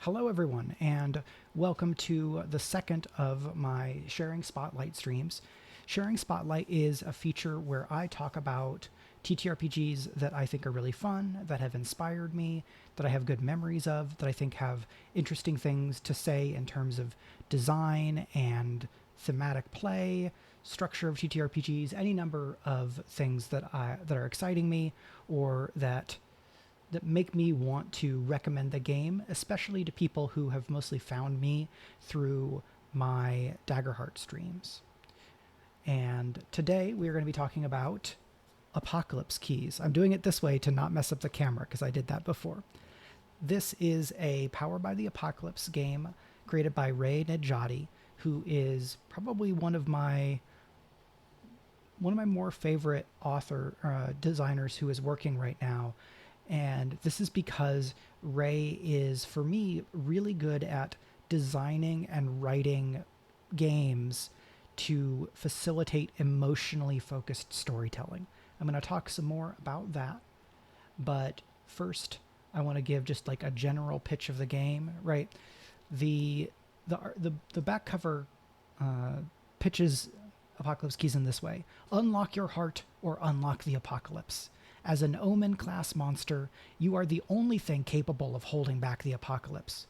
Hello, everyone, and welcome to the second of my Sharing Spotlight streams. Sharing Spotlight is a feature where I talk about TTRPGs that I think are really fun, that have inspired me, that I have good memories of, that I think have interesting things to say in terms of design and thematic play, structure of TTRPGs, any number of things that are exciting me or that make me want to recommend the game, especially to people who have mostly found me through my Daggerheart streams. And today we are going to be talking about Apocalypse Keys. I'm doing it this way to not mess up the camera because I did that before. This is a Power by the Apocalypse game created by Ray Nedjadi, who is probably one of my more favorite designers who is working right now. And this is because Ray is, for me, really good at designing and writing games to facilitate emotionally focused storytelling. I'm going to talk some more about that. But first, I want to give just like a general pitch of the game, right? The back cover pitches Apocalypse Keys in this way: unlock your heart or unlock the apocalypse. As an Omen class monster, you are the only thing capable of holding back the apocalypse.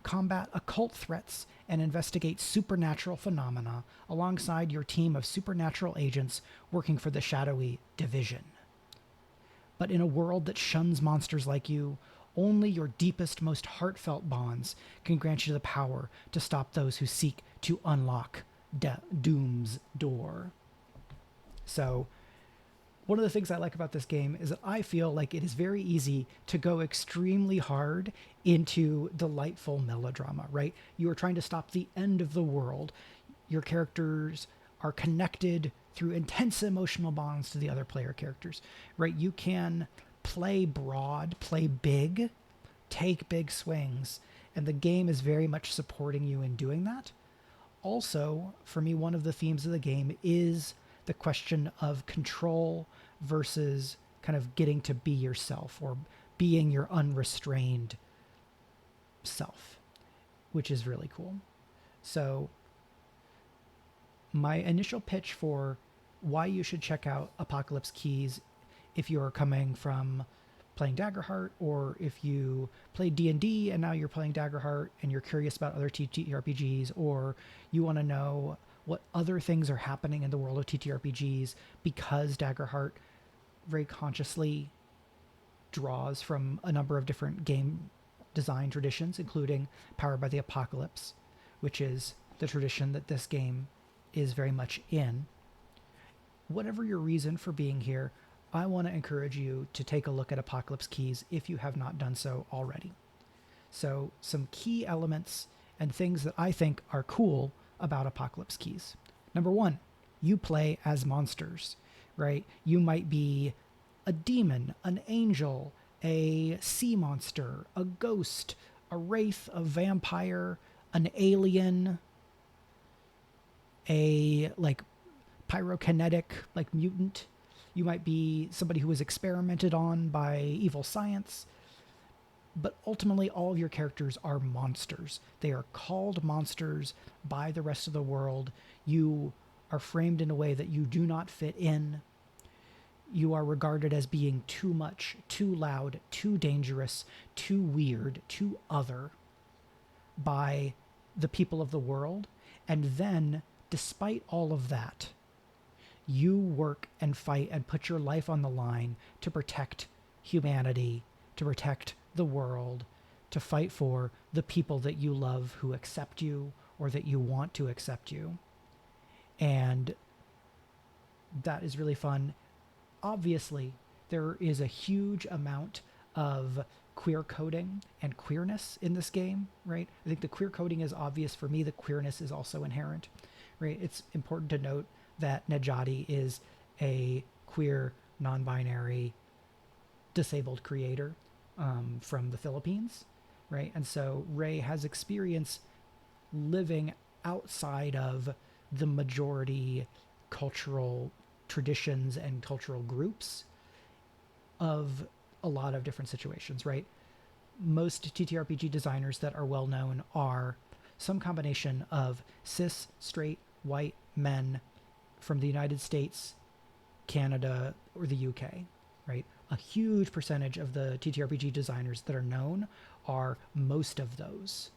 Combat occult threats and investigate supernatural phenomena alongside your team of supernatural agents working for the shadowy Division. But in a world that shuns monsters like you, only your deepest, most heartfelt bonds can grant you the power to stop those who seek to unlock Doom's door. So, one of the things I like about this game is that I feel like it is very easy to go extremely hard into delightful melodrama, right? You are trying to stop the end of the world. Your characters are connected through intense emotional bonds to the other player characters, right? You can play broad, play big, take big swings, and the game is very much supporting you in doing that. Also, for me, one of the themes of the game is the question of control versus kind of getting to be yourself or being your unrestrained self, which is really cool. So my initial pitch for why you should check out Apocalypse Keys, if you're coming from playing Daggerheart, or if you played D&D and now you're playing Daggerheart and you're curious about other TTRPGs, or you want to know what other things are happening in the world of TTRPGs, because Daggerheart very consciously draws from a number of different game design traditions, including Powered by the Apocalypse, which is the tradition that this game is very much in. Whatever your reason for being here, I want to encourage you to take a look at Apocalypse Keys if you have not done so already. So, some key elements and things that I think are cool about Apocalypse Keys. Number one, you play as monsters, right? You might be a demon, an angel, a sea monster, a ghost, a wraith, a vampire, an alien, a like pyrokinetic like mutant. You might be somebody who was experimented on by evil science. But ultimately, all of your characters are monsters. They are called monsters by the rest of the world. You are framed in a way that you do not fit in. You are regarded as being too much, too loud, too dangerous, too weird, too other by the people of the world. And then, despite all of that, you work and fight and put your life on the line to protect humanity, to protect the world, to fight for the people that you love who accept you or that you want to accept you. And that is really fun. Obviously, there is a huge amount of queer coding and queerness in this game, right? I think the queer coding is obvious. For me, the queerness is also inherent, right? It's important to note that Nedjadi is a queer, non-binary, disabled creator from the Philippines, right? And so Ray has experience living outside of the majority cultural traditions and cultural groups of a lot of different situations, right? most TTRPG designers that are well known are some combination of cis, straight, white men from the United States, Canada, or the UK, right? A huge percentage of the TTRPG designers that are known are most of those.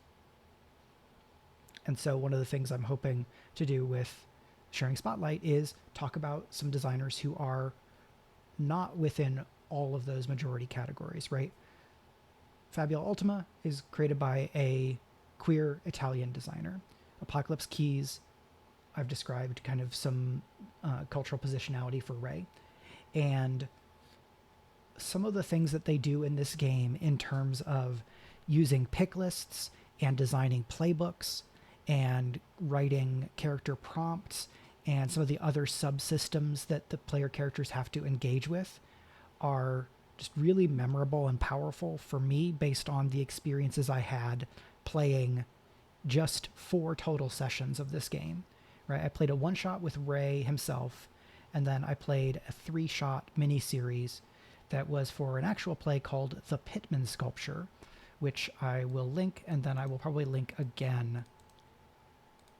And so one of the things I'm hoping to do with Sharing Spotlight is talk about some designers who are not within all of those majority categories, right? Fabula Ultima is created by a queer Italian designer. Apocalypse Keys, I've described kind of some cultural positionality for Ray. And some of the things that they do in this game in terms of using pick lists and designing playbooks and writing character prompts and some of the other subsystems that the player characters have to engage with are just really memorable and powerful for me based on the experiences I had playing just 4 total sessions of this game. Right? I played a 1-shot with Ray himself, and then I played a 3-shot mini-series that was for an actual play called The Pitman Sculpture, which I will link, and then I will probably link again.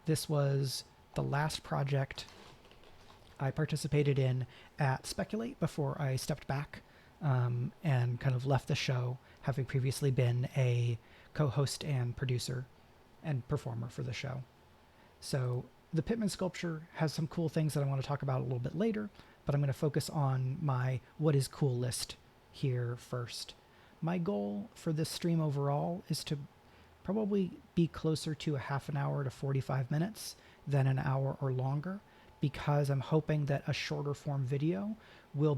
This was the last project I participated in at Speculate before I stepped back and kind of left the show, having previously been a co-host and producer and performer for the show. So the Pitman Sculpture has some cool things that I want to talk about a little bit later, but I'm going to focus on my what is cool list here first. My goal for this stream overall is to probably be closer to a half an hour to 45 minutes than an hour or longer, because I'm hoping that a shorter form video will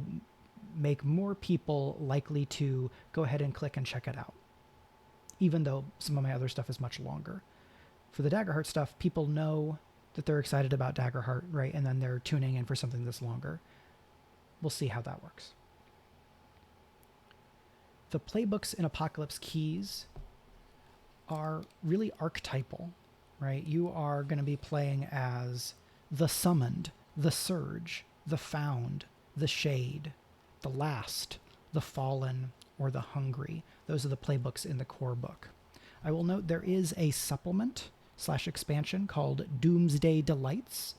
make more people likely to go ahead and click and check it out, even though some of my other stuff is much longer. For the Daggerheart stuff, people know that they're excited about Daggerheart, right? And then they're tuning in for something that's longer. We'll see how that works. The playbooks in Apocalypse Keys are really archetypal, right? You are going to be playing as the Summoned, the Surge, the Found, the Shade, the Last, the Fallen, or the Hungry. Those are the playbooks in the core book. I will note there is a supplement/expansion called Doomsday Delights,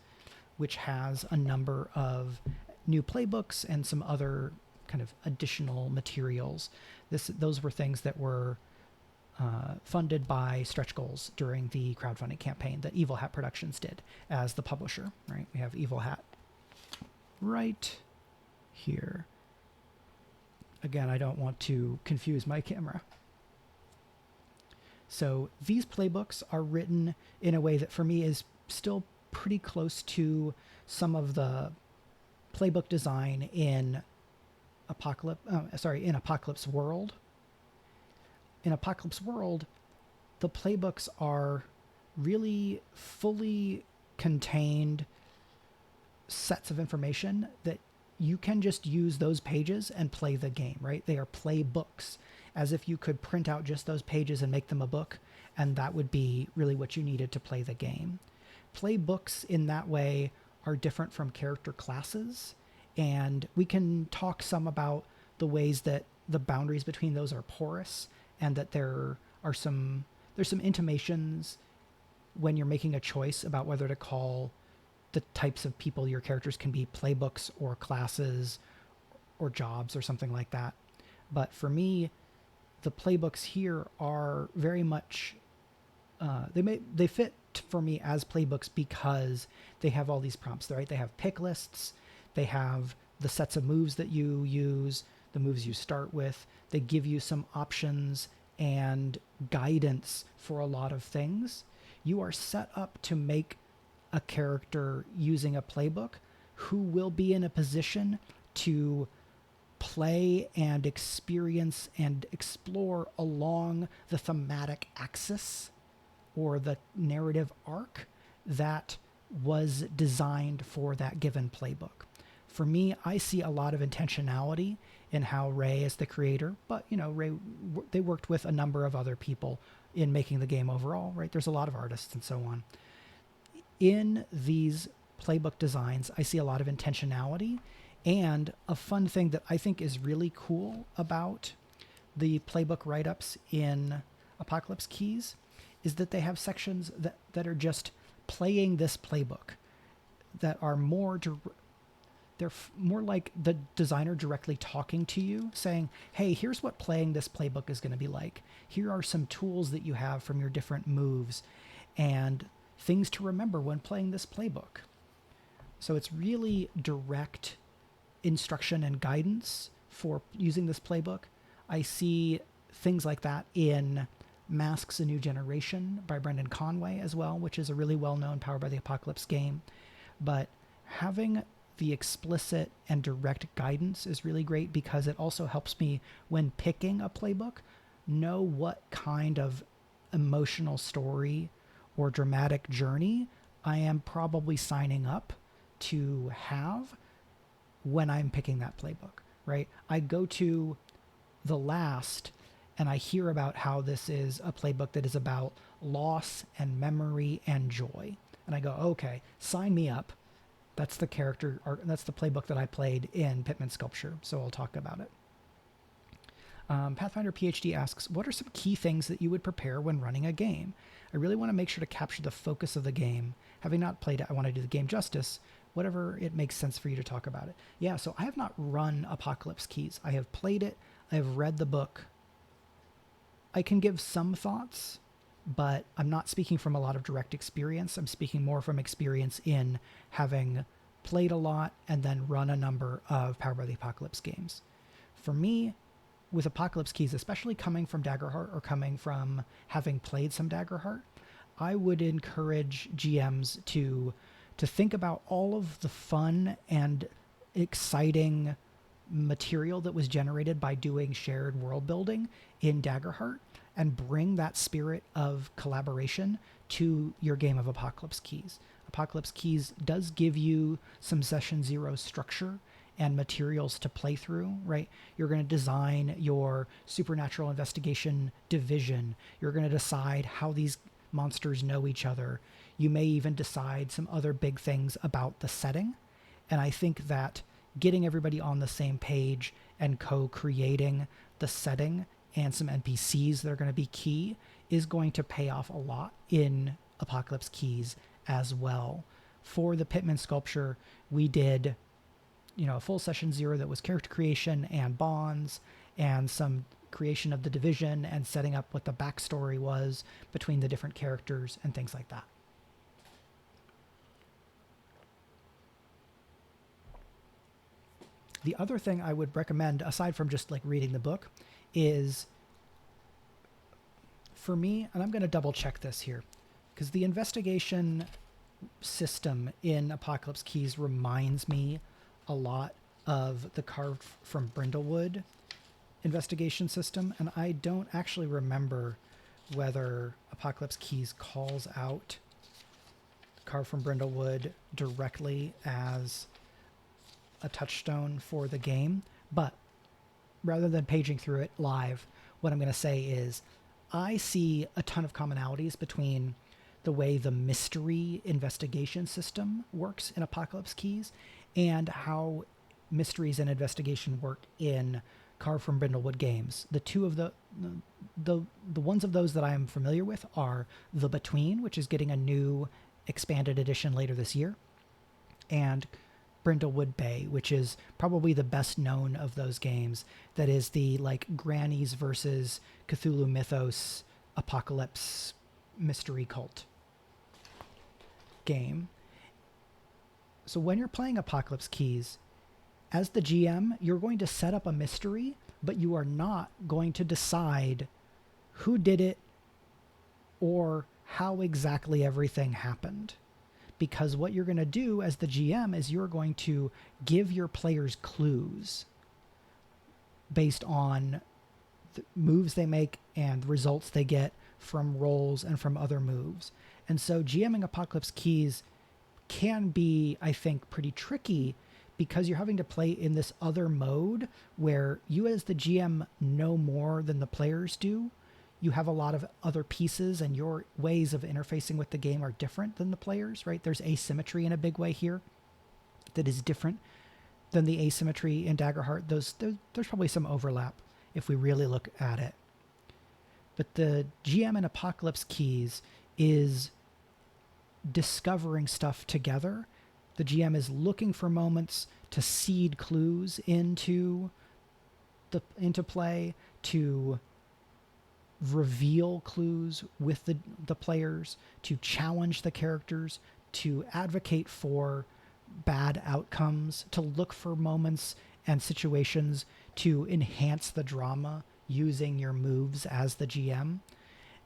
which has a number of new playbooks and some other kind of additional materials. Those were things that were funded by stretch goals during the crowdfunding campaign that Evil Hat Productions did as the publisher, right? We have Evil Hat right here. Again, I don't want to confuse my camera. So these playbooks are written in a way that for me is still pretty close to some of the playbook design in Apocalypse World. In Apocalypse World, the playbooks are really fully contained sets of information that you can just use those pages and play the game, right? They are playbooks, as if you could print out just those pages and make them a book, and that would be really what you needed to play the game. Playbooks in that way are different from character classes, and we can talk some about the ways that the boundaries between those are porous, and that there's some intimations when you're making a choice about whether to call the types of people your characters can be playbooks or classes or jobs or something like that. But for me, the playbooks here are very much they fit for me as playbooks because they have all these prompts, right? They have pick lists, they have the sets of moves that you use, the moves you start with. They give you some options and guidance for a lot of things. You are set up to make a character using a playbook who will be in a position to play and experience and explore along the thematic axis or the narrative arc that was designed for that given playbook. For me, I see a lot of intentionality in how Ray is the creator, but Ray, they worked with a number of other people in making the game overall, right? There's a lot of artists and so on. In these playbook designs, I see a lot of intentionality, and a fun thing that I think is really cool about the playbook write-ups in Apocalypse Keys is that they have sections that are just playing this playbook, that are more like the designer directly talking to you, saying, hey, here's what playing this playbook is going to be like. Here are some tools that you have from your different moves and things to remember when playing this playbook. So it's really direct instruction and guidance for using this playbook. I see things like that in Masks: A New Generation by Brendan Conway as well, which is a really well-known Powered by the Apocalypse game. But having the explicit and direct guidance is really great because it also helps me, when picking a playbook, know what kind of emotional story or dramatic journey I am probably signing up to have when I'm picking that playbook, right? I go to the last and I hear about how this is a playbook that is about loss and memory and joy. And I go, okay, sign me up. That's the character, or that's the playbook that I played in Pitman Sculpture, so I'll talk about it. Pathfinder PhD asks, what are some key things that you would prepare when running a game? I really want to make sure to capture the focus of the game. Having not played it, I want to do the game justice, whatever it makes sense for you to talk about it. Yeah, so I have not run Apocalypse Keys. I have played it. I have read the book. I can give some thoughts, but I'm not speaking from a lot of direct experience. I'm speaking more from experience in having played a lot and then run a number of Powered by the Apocalypse games. For me, with Apocalypse Keys, especially coming from Daggerheart or coming from having played some Daggerheart, I would encourage GMs to think about all of the fun and exciting material that was generated by doing shared world building in Daggerheart and bring that spirit of collaboration to your game of Apocalypse Keys. Apocalypse Keys does give you some session zero structure and materials to play through, right? You're going to design your supernatural investigation division. You're going to decide how these monsters know each other. You may even decide some other big things about the setting. And I think that getting everybody on the same page and co-creating the setting and some NPCs that are going to be key is going to pay off a lot in Apocalypse Keys as well. For the Pitman Sculpture, we did, a full session zero that was character creation and bonds and some creation of the division and setting up what the backstory was between the different characters and things like that. The other thing I would recommend, aside from just like reading the book, is for me, and I'm going to double check this here, because the investigation system in Apocalypse Keys reminds me a lot of the Carved from Brindlewood investigation system, and I don't actually remember whether Apocalypse Keys calls out Carved from Brindlewood directly as a touchstone for the game, but rather than paging through it live, what I'm going to say is I see a ton of commonalities between the way the mystery investigation system works in Apocalypse Keys and how mysteries and investigation work in Carved from Brindlewood games. The two of the ones of those that I am familiar with are The Between, which is getting a new expanded edition later this year, and Brindlewood Bay, which is probably the best known of those games. That is the like Grannies versus Cthulhu Mythos apocalypse mystery cult game. So when you're playing Apocalypse Keys, as the GM, you're going to set up a mystery, but you are not going to decide who did it or how exactly everything happened. Because what you're going to do as the GM is you're going to give your players clues based on the moves they make and the results they get from rolls and from other moves. And so GMing Apocalypse Keys can be, I think, pretty tricky because you're having to play in this other mode where you as the GM know more than the players do. You have a lot of other pieces and your ways of interfacing with the game are different than the players, right? There's asymmetry in a big way here that is different than the asymmetry in Daggerheart. There's probably some overlap. if we really look at it. But the GM in Apocalypse Keys is discovering stuff together. The GM is looking for moments to seed clues into play, to reveal clues with the players, to challenge the characters, to advocate for bad outcomes, to look for moments and situations to enhance the drama using your moves as the GM.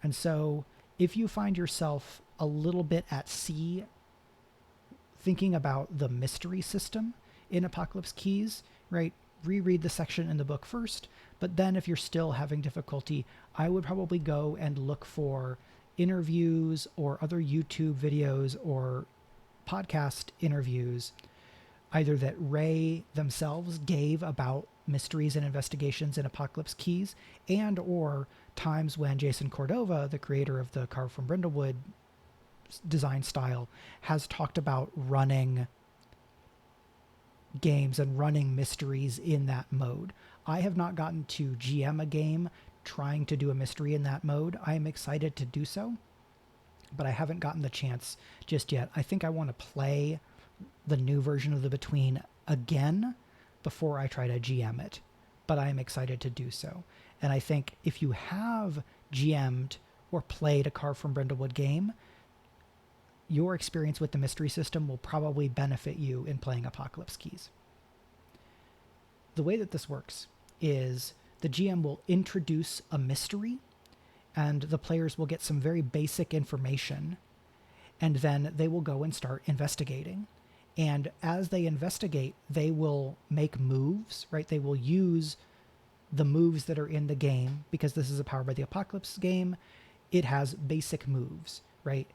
And so if you find yourself a little bit at sea thinking about the mystery system in Apocalypse Keys, right, reread the section in the book first. But then if you're still having difficulty, I would probably go and look for interviews or other YouTube videos or podcast interviews, either that Ray themselves gave about mysteries and investigations in Apocalypse Keys, and or times when Jason Cordova, the creator of the Carve from Brindlewood design style, has talked about running games and running mysteries in that mode. I have not gotten to GM a game trying to do a mystery in that mode. I am excited to do so, but I haven't gotten the chance just yet. I think I want to play the new version of The Between again before I try to GM it, but I am excited to do so. And I think if you have GM'd or played a Carve from Brindlewood game, your experience with the mystery system will probably benefit you in playing Apocalypse Keys. The way that this works is the GM will introduce a mystery, and the players will get some very basic information, and then they will go and start investigating. And as they investigate, they will make moves, right? They will use the moves that are in the game, because this is a Powered by the Apocalypse game. It has basic moves, right?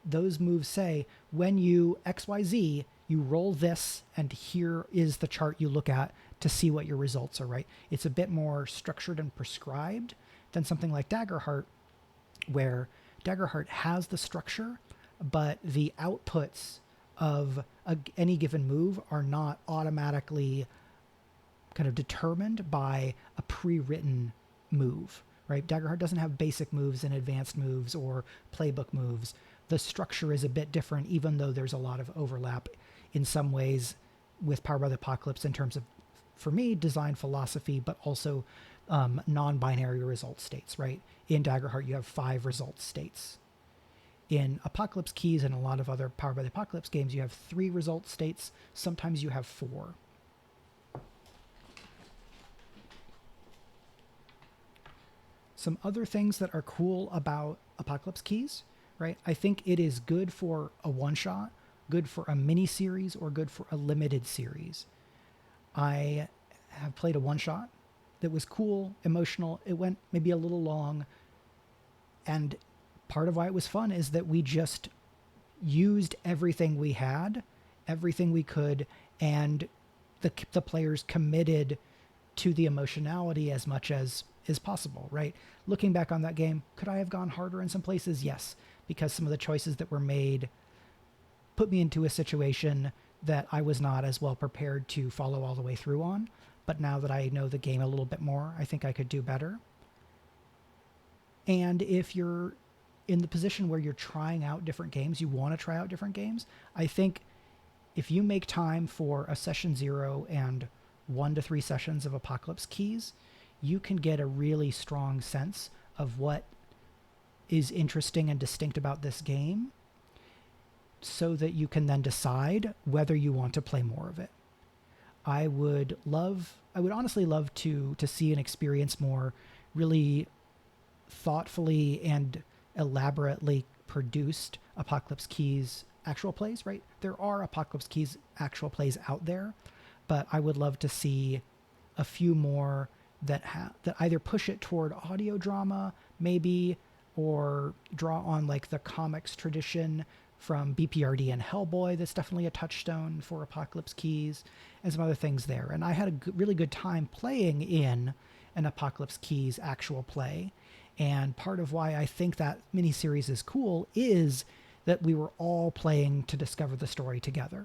Those moves say, when you XYZ, you roll this, and here is the chart you look at to see what your results are, right? It's a bit more structured and prescribed than something like Daggerheart, where Daggerheart has the structure, but the outputs of any given move are not automatically kind of determined by a pre-written move, right? Daggerheart doesn't have basic moves and advanced moves or playbook moves. The structure is a bit different, even though there's a lot of overlap in some ways with Powered by the Apocalypse in terms of, for me, design philosophy, but also non-binary result states, right? In Daggerheart, you have 5 result states. In Apocalypse Keys and a lot of other Powered by the Apocalypse games, you have 3 result states. Sometimes you have 4. Some other things that are cool about Apocalypse Keys, right? I think it is good for a one-shot, good for a mini-series, or good for a limited series. I have played a one-shot that was cool, emotional. It went maybe a little long, and part of why it was fun is that we just used everything we had, everything we could, and the players committed to the emotionality as much as is possible, right? Looking back on that game, could I have gone harder in some places? Yes, because some of the choices that were made put me into a situation that I was not as well prepared to follow all the way through on. But now that I know the game a little bit more, I think I could do better. And if you're in the position where you're trying out different games, you want to try out different games, I think if you make time for a session 0 and 1 to 3 sessions of Apocalypse Keys, you can get a really strong sense of what is interesting and distinct about this game, so that you can then decide whether you want to play more of it. I would honestly love to see and experience more really thoughtfully and elaborately produced Apocalypse Keys actual plays, right? There are Apocalypse Keys actual plays out there, but I would love to see a few more that either push it toward audio drama, maybe, or draw on like the comics tradition from BPRD and Hellboy. That's definitely a touchstone for Apocalypse Keys, and some other things there. And I had a really good time playing in an Apocalypse Keys actual play. And part of why I think that miniseries is cool is that we were all playing to discover the story together.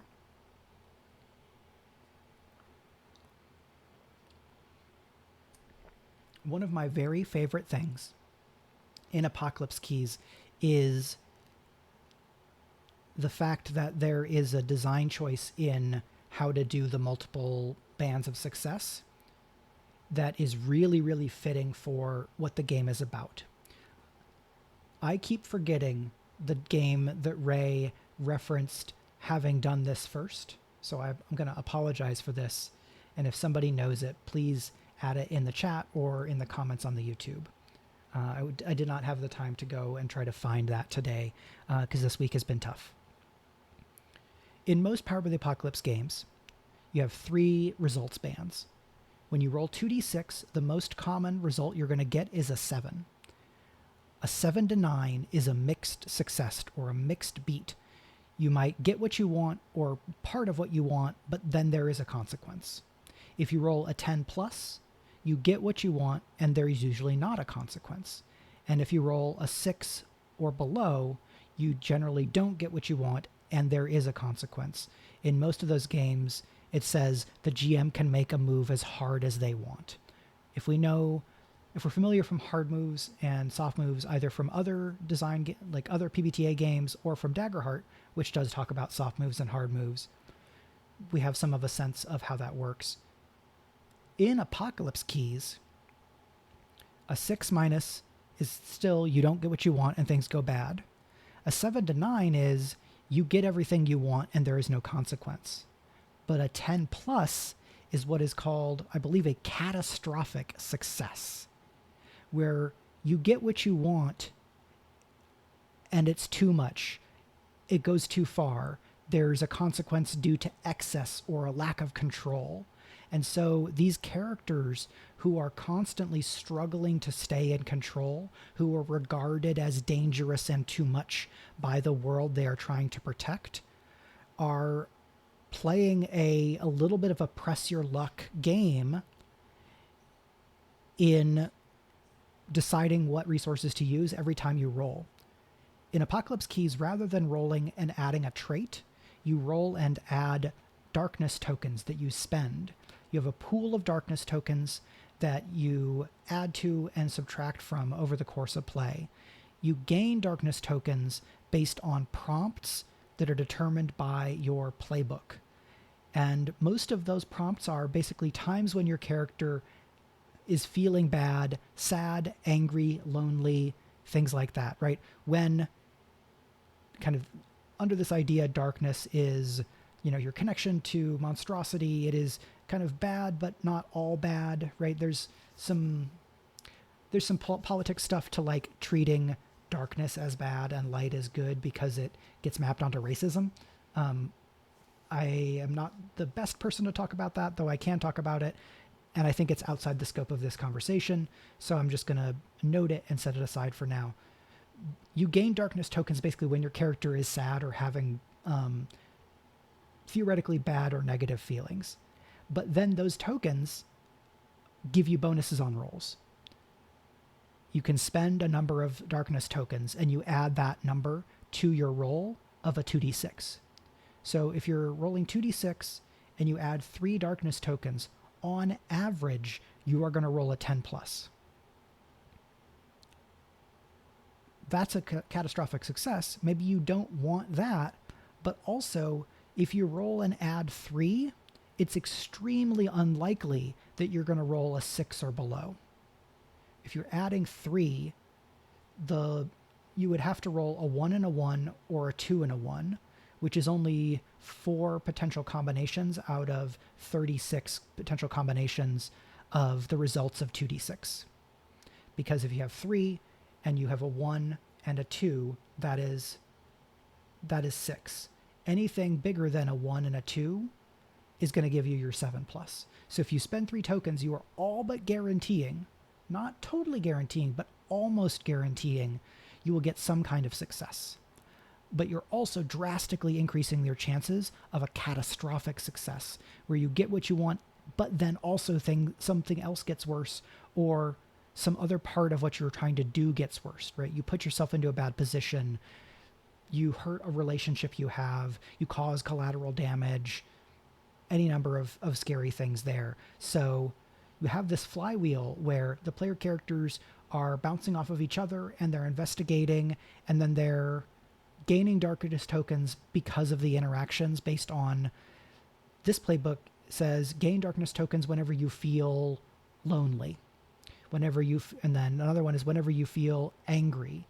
One of my very favorite things in Apocalypse Keys is the fact that there is a design choice in how to do the multiple bands of success that is really, really fitting for what the game is about. I keep forgetting the game that Ray referenced having done this first, so I'm going to apologize for this. And if somebody knows it, please add it in the chat or in the comments on the YouTube. I did not have the time to go and try to find that today because this week has been tough. In most Power by the Apocalypse games, you have 3 results bands. When you roll 2d6, the most common result you're going to get is a 7. A 7 to 9 is a mixed success or a mixed beat. You might get what you want or part of what you want, but then there is a consequence. If you roll a 10 plus, you get what you want and there is usually not a consequence. And if you roll a 6 or below, you generally don't get what you want and there is a consequence. In most of those games, it says the GM can make a move as hard as they want. If we're familiar from hard moves and soft moves, either from other like other PBTA games or from Daggerheart, which does talk about soft moves and hard moves, we have some of a sense of how that works. In Apocalypse Keys, a 6 minus is still you don't get what you want and things go bad. A 7 to 9 is you get everything you want and there is no consequence. But a 10 plus is what is called, I believe, a catastrophic success, where you get what you want and it's too much. It goes too far. There's a consequence due to excess or a lack of control. And so these characters who are constantly struggling to stay in control, who are regarded as dangerous and too much by the world they are trying to protect, are playing a little bit of a press your luck game in deciding what resources to use every time you roll. In Apocalypse Keys, rather than rolling and adding a trait, you roll and add darkness tokens that you spend. You have a pool of darkness tokens that you add to and subtract from over the course of play. You gain darkness tokens based on prompts that are determined by your playbook. And most of those prompts are basically times when your character is feeling bad, sad, angry, lonely, things like that, right? When kind of under this idea, darkness is, your connection to monstrosity. It is kind of bad, but not all bad, right? There's some politics stuff to like treating darkness as bad and light as good because it gets mapped onto racism. I am not the best person to talk about that, though I can talk about it. And I think it's outside the scope of this conversation. So I'm just going to note it and set it aside for now. You gain darkness tokens basically when your character is sad or having theoretically bad or negative feelings. But then those tokens give you bonuses on rolls. You can spend a number of darkness tokens and you add that number to your roll of a 2d6. So if you're rolling 2d6 and you add 3 darkness tokens, on average, you are going to roll a 10 plus. That's a catastrophic success. Maybe you don't want that, but also if you roll and add 3, it's extremely unlikely that you're going to roll a 6 or below. If you're adding 3, you would have to roll a 1 and a 1 or a 2 and a 1, which is only 4 potential combinations out of 36 potential combinations of the results of 2d6. Because if you have 3 and you have a 1 and a 2, that is 6. Anything bigger than a 1 and a 2 is going to give you your 7 plus. So if you spend 3 tokens, you are all but guaranteeing, not totally guaranteeing, but almost guaranteeing you will get some kind of success. But you're also drastically increasing your chances of a catastrophic success where you get what you want, but then also something else gets worse or some other part of what you're trying to do gets worse, right? You put yourself into a bad position. You hurt a relationship you have. You cause collateral damage. Any number of scary things there. So you have this flywheel where the player characters are bouncing off of each other and they're investigating, and then they're gaining darkness tokens because of the interactions based on this playbook says gain darkness tokens whenever you feel lonely, and then another one is whenever you feel angry.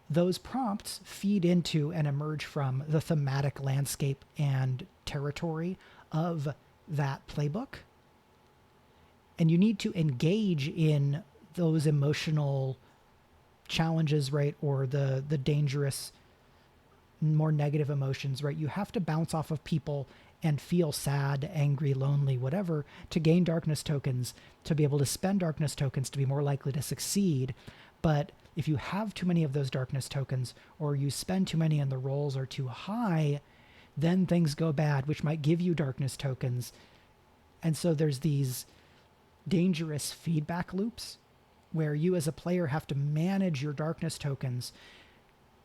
Those prompts feed into and emerge from the thematic landscape and territory of that playbook. And you need to engage in those emotional challenges, right? Or the dangerous, more negative emotions, right? You have to bounce off of people and feel sad, angry, lonely, whatever, to gain darkness tokens, to be able to spend darkness tokens to be more likely to succeed. But if you have too many of those darkness tokens, or you spend too many and the rolls are too high, then things go bad, which might give you darkness tokens. And so there's these dangerous feedback loops where you as a player have to manage your darkness tokens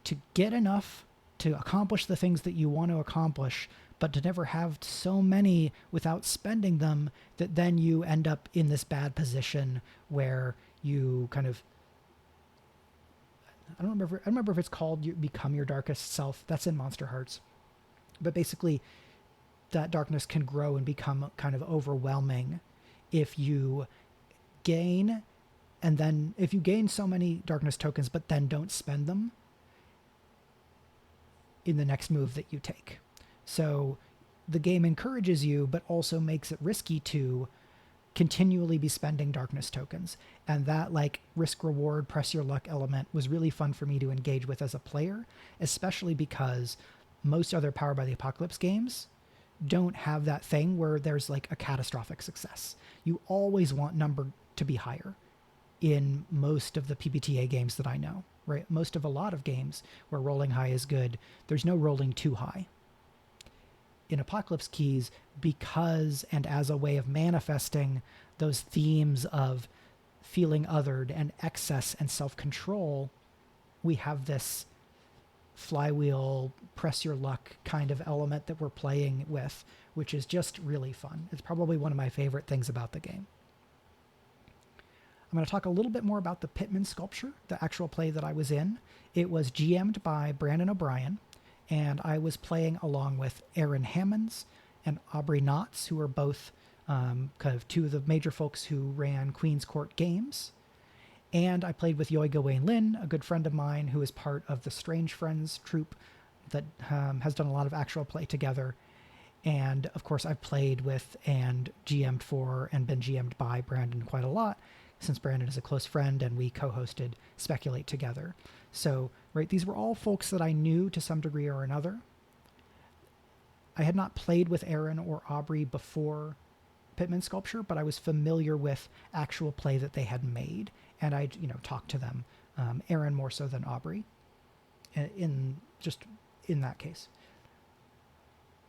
to get enough to accomplish the things that you want to accomplish, but to never have so many without spending them that then you end up in this bad position where you kind of, I don't remember if it's called you become your darkest self. That's in Monster Hearts. But basically that darkness can grow and become kind of overwhelming if you gain so many darkness tokens but then don't spend them in the next move that you take. So the game encourages you but also makes it risky to continually be spending darkness tokens. And that like risk reward, press your luck element was really fun for me to engage with as a player, especially because most other Powered by the Apocalypse games don't have that thing where there's like a catastrophic success. You always want number to be higher in most of the PBTA games that I know, right? Most of a lot of games where rolling high is good, there's no rolling too high. In Apocalypse Keys, because and as a way of manifesting those themes of feeling othered and excess and self-control, we have this flywheel, press your luck kind of element that we're playing with, which is just really fun. It's probably one of my favorite things about the game. I'm going to talk a little bit more about the Pittman sculpture, the actual play that I was in. It was GM'd by Brandon O'Brien, and I was playing along with Aaron Hammonds and Aubrey Knotts, who are both kind of two of the major folks who ran Queen's Court Games. And I played with Yoi Gawain Lin, a good friend of mine who is part of the Strange Friends troupe that has done a lot of actual play together. And of course, I've played with and GM'd for and been GM'd by Brandon quite a lot, since Brandon is a close friend and we co-hosted Speculate together. So, right, these were all folks that I knew to some degree or another. I had not played with Aaron or Aubrey before Pittman Sculpture, but I was familiar with actual play that they had made, and I'd, talked to them. Aaron more so than Aubrey, in that case.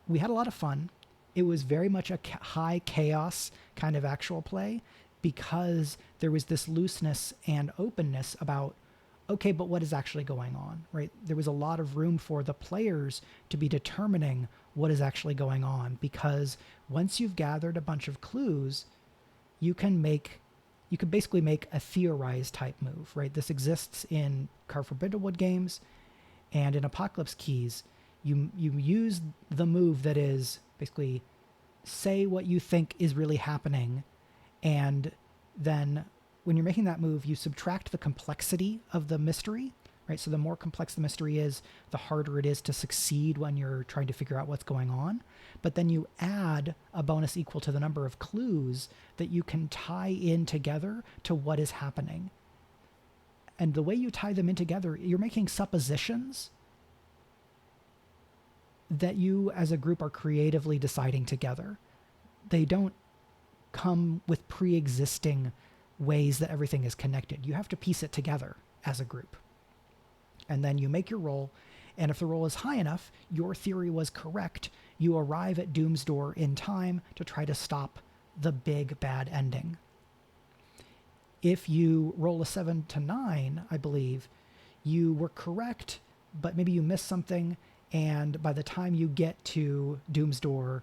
We had a lot of fun. It was very much a high chaos kind of actual play, because there was this looseness and openness about, okay, but what is actually going on, right? There was a lot of room for the players to be determining what is actually going on, because once you've gathered a bunch of clues, you can basically make a theorize type move, right? This exists in Carve for Brindlewood games, and in Apocalypse Keys, you use the move that is basically say what you think is really happening, and then when you're making that move, you subtract the complexity of the mystery, right? So the more complex the mystery is, the harder it is to succeed when you're trying to figure out what's going on. But then you add a bonus equal to the number of clues that you can tie in together to what is happening. And the way you tie them in together, you're making suppositions that you as a group are creatively deciding together. They don't come with pre-existing ways that everything is connected. You have to piece it together as a group. And then you make your roll, and if the roll is high enough, your theory was correct, you arrive at Doom's Door in time to try to stop the big bad ending. If you roll a 7 to 9, I believe, you were correct, but maybe you missed something, and by the time you get to Doom's Door,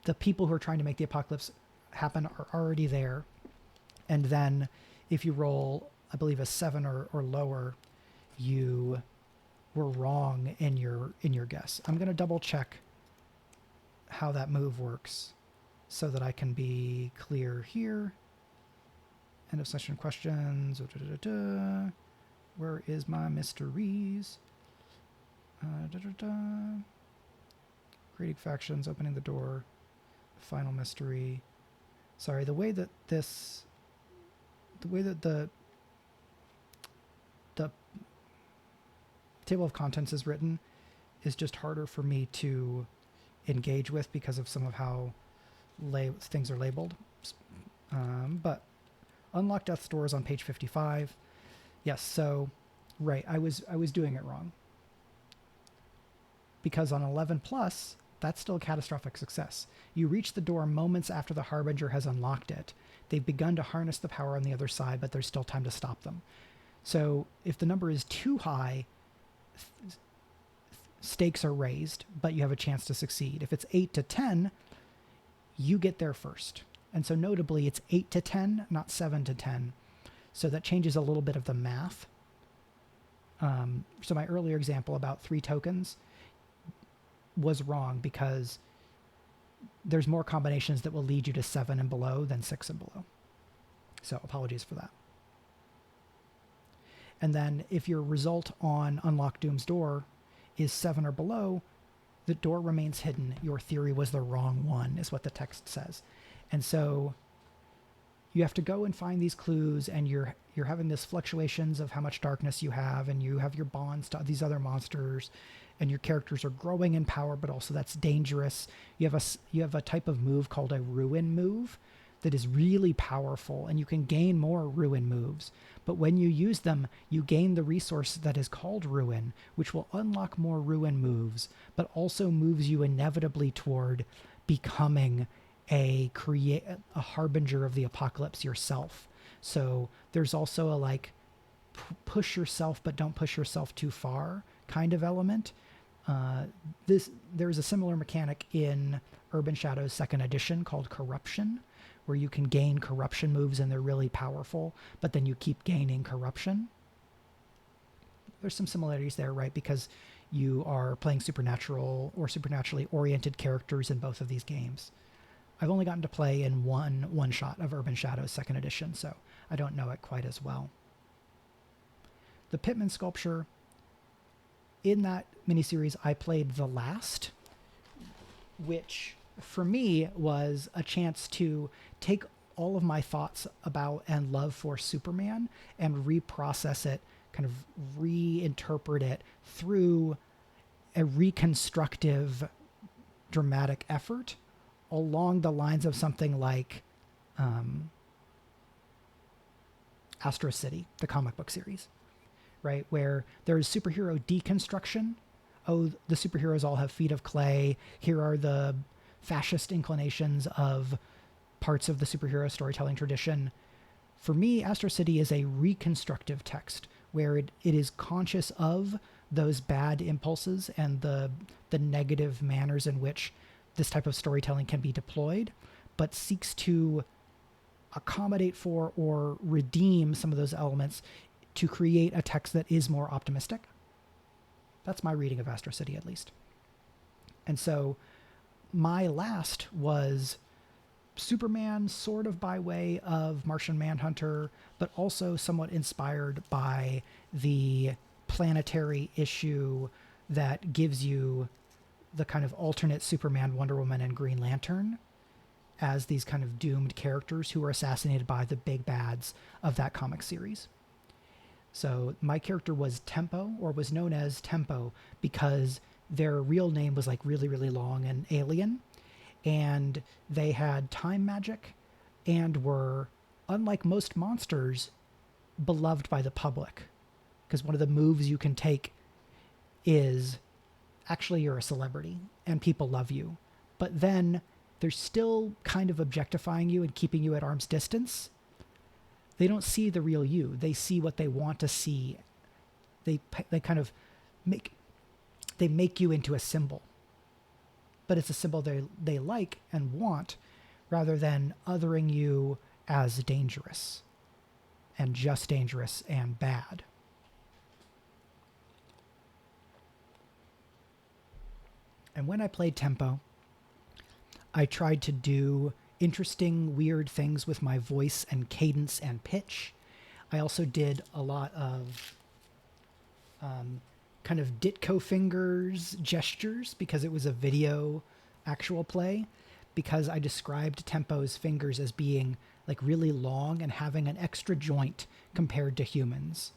the people who are trying to make the apocalypse happen are already there. And then if you roll, I believe, a 7 or lower, you were wrong in your guess. I'm going to double check how that move works so that I can be clear here. End of session questions. Where is my mysteries? Creating factions, opening the door, final mystery. Sorry, the way that the table of contents is written is just harder for me to engage with because of some of how things are labeled. But unlock death's doors on page 55. Yes, so right, I was doing it wrong. Because on 11 plus, that's still a catastrophic success. You reach the door moments after the Harbinger has unlocked it. They've begun to harness the power on the other side, but there's still time to stop them. So if the number is too high, stakes are raised, but you have a chance to succeed. If it's 8 to 10, you get there first. And so notably, it's 8 to 10, not 7 to 10. So that changes a little bit of the math. So my earlier example about 3 tokens was wrong because there's more combinations that will lead you to 7 and below than 6 and below. So apologies for that. And then if your result on Unlock Doom's door is 7 or below, the door remains hidden. Your theory was the wrong one, is what the text says. And so you have to go and find these clues, and you're having this fluctuations of how much darkness you have, and you have your bonds to these other monsters, and your characters are growing in power, but also that's dangerous. You have a type of move called a ruin move that is really powerful, and you can gain more ruin moves. But when you use them, you gain the resource that is called ruin, which will unlock more ruin moves, but also moves you inevitably toward becoming a harbinger of the apocalypse yourself. So there's also a push yourself, but don't push yourself too far kind of element. There's a similar mechanic in Urban Shadows 2nd edition called corruption, where you can gain corruption moves and they're really powerful, but then you keep gaining corruption. There's some similarities there, right? Because you are playing supernatural or supernaturally oriented characters in both of these games. I've only gotten to play in one shot of Urban Shadows 2nd edition, so I don't know it quite as well. The Pittman sculpture, in that miniseries, I played the last, which for me was a chance to take all of my thoughts about and love for Superman and reprocess it, kind of reinterpret it through a reconstructive dramatic effort along the lines of something like Astro City, the comic book series, right? Where there's superhero deconstruction. Oh, the superheroes all have feet of clay. Here are the fascist inclinations of parts of the superhero storytelling tradition. For me, Astro City is a reconstructive text where it is conscious of those bad impulses and the negative manners in which this type of storytelling can be deployed, but seeks to accommodate for or redeem some of those elements to create a text that is more optimistic. That's my reading of Astro City, at least. And so my last was Superman, sort of by way of Martian Manhunter, but also somewhat inspired by the planetary issue that gives you the kind of alternate Superman, Wonder Woman, and Green Lantern as these kind of doomed characters who are assassinated by the big bads of that comic series. So my character was Tempo, or was known as Tempo, because their real name was really, really long and alien. And they had time magic and were, unlike most monsters, beloved by the public. Because one of the moves you can take is actually you're a celebrity and people love you. But then they're still kind of objectifying you and keeping you at arm's distance. They don't see the real you. They see what they want to see. They kind of make you into a symbol. but it's a symbol they like and want, rather than othering you as dangerous and just dangerous and bad. And when I played Tempo, I tried to do interesting, weird things with my voice and cadence and pitch. I also did a lot of kind of Ditko fingers gestures because it was a video actual play, because I described Tempo's fingers as being like really long and having an extra joint compared to humans,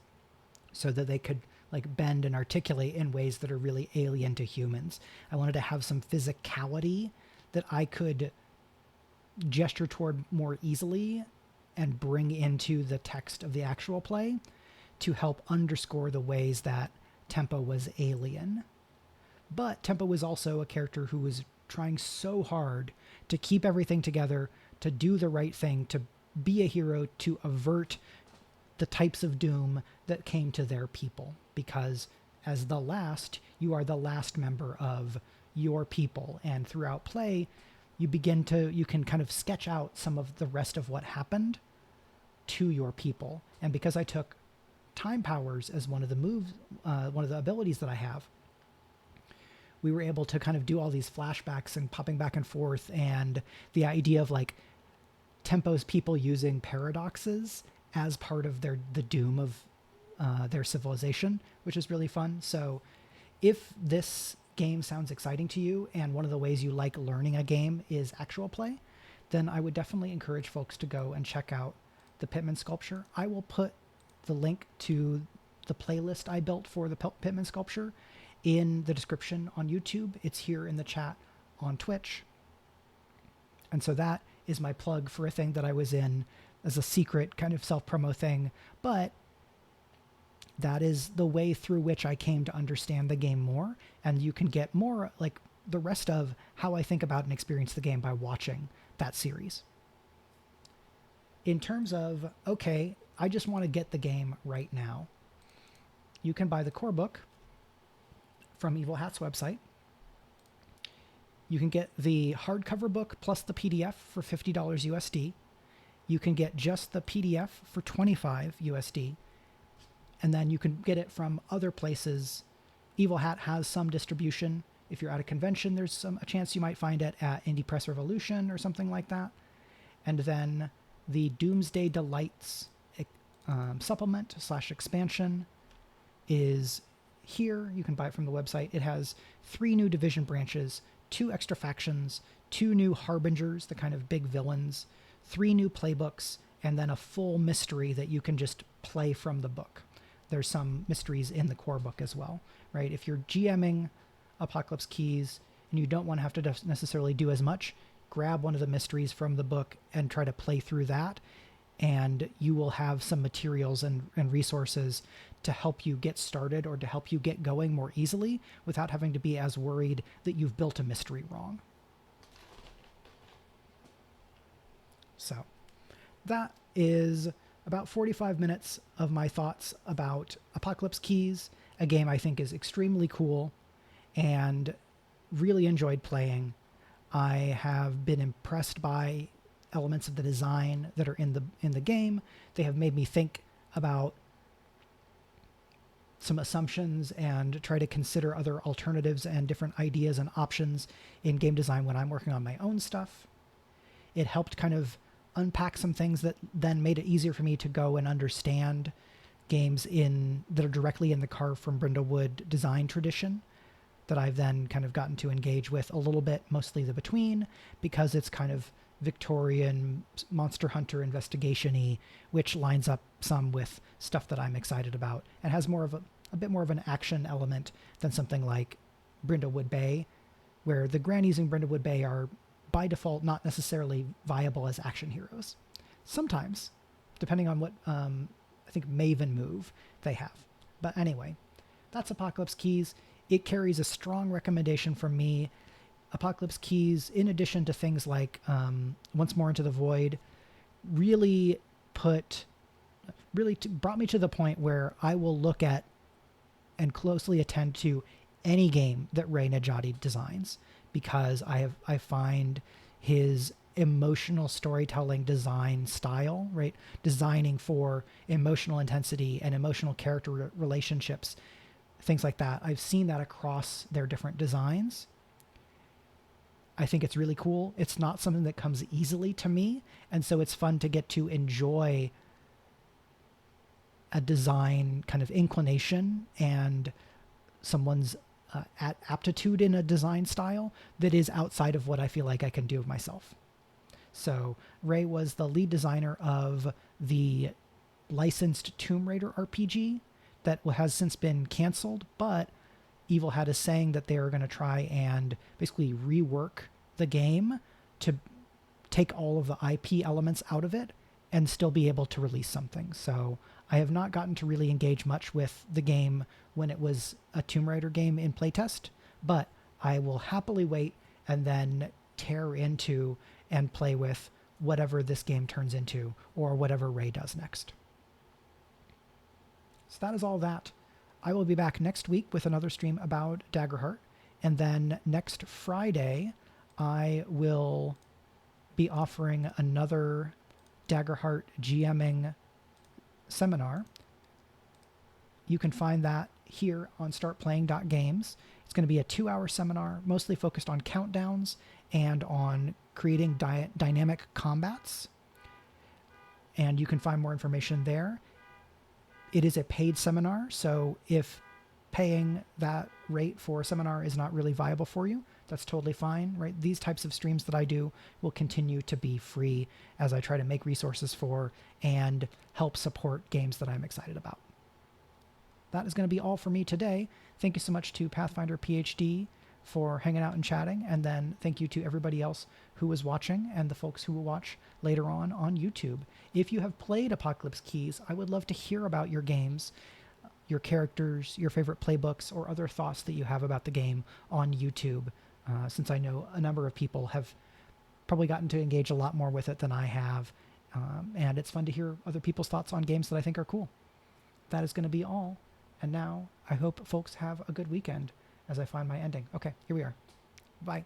so that they could like bend and articulate in ways that are really alien to humans. I wanted to have some physicality that I could gesture toward more easily and bring into the text of the actual play to help underscore the ways that Tempo was alien. But Tempo was also a character who was trying so hard to keep everything together, to do the right thing, to be a hero, to avert the types of doom that came to their people. Because as the last, you are the last member of your people. And throughout play, you can kind of sketch out some of the rest of what happened to your people. And because I took time powers as one of the abilities that I have, we were able to kind of do all these flashbacks and popping back and forth, and the idea of like Tempo's people using paradoxes as part of the doom of their civilization, which is really fun. So if this game sounds exciting to you and one of the ways you like learning a game is actual play, then I would definitely encourage folks to go and check out the Pitman sculpture. I will put the link to the playlist I built for the Pitman sculpture in the description on YouTube. It's here in the chat on Twitch. And so that is my plug for a thing that I was in as a secret kind of self-promo thing, but that is the way through which I came to understand the game more, and you can get more like the rest of how I think about and experience the game by watching that series. In terms of, okay, I just want to get the game right now, you can buy the core book from Evil Hat's website. You can get the hardcover book plus the PDF for $50 USD. You can get just the PDF for $25 USD. And then you can get it from other places. Evil Hat has some distribution. If you're at a convention, there's a chance you might find it at Indie Press Revolution or something like that. And then the Doomsday Delights supplement / expansion is here. You can buy it from the website. It has 3 new division branches, 2 extra factions, 2 new harbingers, the kind of big villains, 3 new playbooks, and then a full mystery that you can just play from the book. There's some mysteries in the core book as well, right? If you're GMing Apocalypse Keys and you don't want to have to necessarily do as much, grab one of the mysteries from the book and try to play through that, and you will have some materials and resources to help you get started or to help you get going more easily without having to be as worried that you've built a mystery wrong. So that is about 45 minutes of my thoughts about Apocalypse Keys, a game I think is extremely cool and really enjoyed playing. I have been impressed by elements of the design that are in the game. They have made me think about some assumptions and try to consider other alternatives and different ideas and options in game design when I'm working on my own stuff. It helped kind of unpack some things that then made it easier for me to go and understand games that are directly in the Carve from Brindlewood design tradition that I've then kind of gotten to engage with a little bit, mostly the Between, because it's kind of Victorian Monster Hunter investigation-y, which lines up some with stuff that I'm excited about and has more of a bit more of an action element than something like Brindlewood Bay, where the grannies in Brindlewood Bay are by default not necessarily viable as action heroes. Sometimes, depending on what I think Maven move they have. But anyway, that's Apocalypse Keys. It carries a strong recommendation from me. Apocalypse Keys, in addition to things like Once More Into the Void, really brought me to the point where I will look at and closely attend to any game that Ray Najati designs, because I find his emotional storytelling design style, right? Designing for emotional intensity and emotional character relationships, things like that. I've seen that across their different designs. I think it's really cool. It's not something that comes easily to me, and so it's fun to get to enjoy a design kind of inclination and someone's aptitude in a design style that is outside of what I feel like I can do of myself. So Ray was the lead designer of the licensed Tomb Raider RPG that has since been canceled, but Evil had a saying that they were going to try and basically rework the game to take all of the IP elements out of it and still be able to release something. So I have not gotten to really engage much with the game when it was a Tomb Raider game in playtest, but I will happily wait and then tear into and play with whatever this game turns into or whatever Ray does next. So that is all that. I will be back next week with another stream about Daggerheart, and then next Friday I will be offering another Daggerheart GMing seminar. You can find that here on startplaying.games. It's going to be a 2-hour seminar, mostly focused on countdowns and on creating dynamic combats. And you can find more information there. It is a paid seminar, so if paying that rate for a seminar is not really viable for you, that's totally fine, right? These types of streams that I do will continue to be free as I try to make resources for and help support games that I'm excited about. That is going to be all for me today. Thank you so much to Pathfinder PhD for hanging out and chatting, and then thank you to everybody else who was watching and the folks who will watch later on YouTube. If you have played Apocalypse Keys, I would love to hear about your games, your characters, your favorite playbooks, or other thoughts that you have about the game on YouTube, since I know a number of people have probably gotten to engage a lot more with it than I have, and it's fun to hear other people's thoughts on games that I think are cool. That is going to be all, and now I hope folks have a good weekend as I find my ending. Okay, here we are. Bye.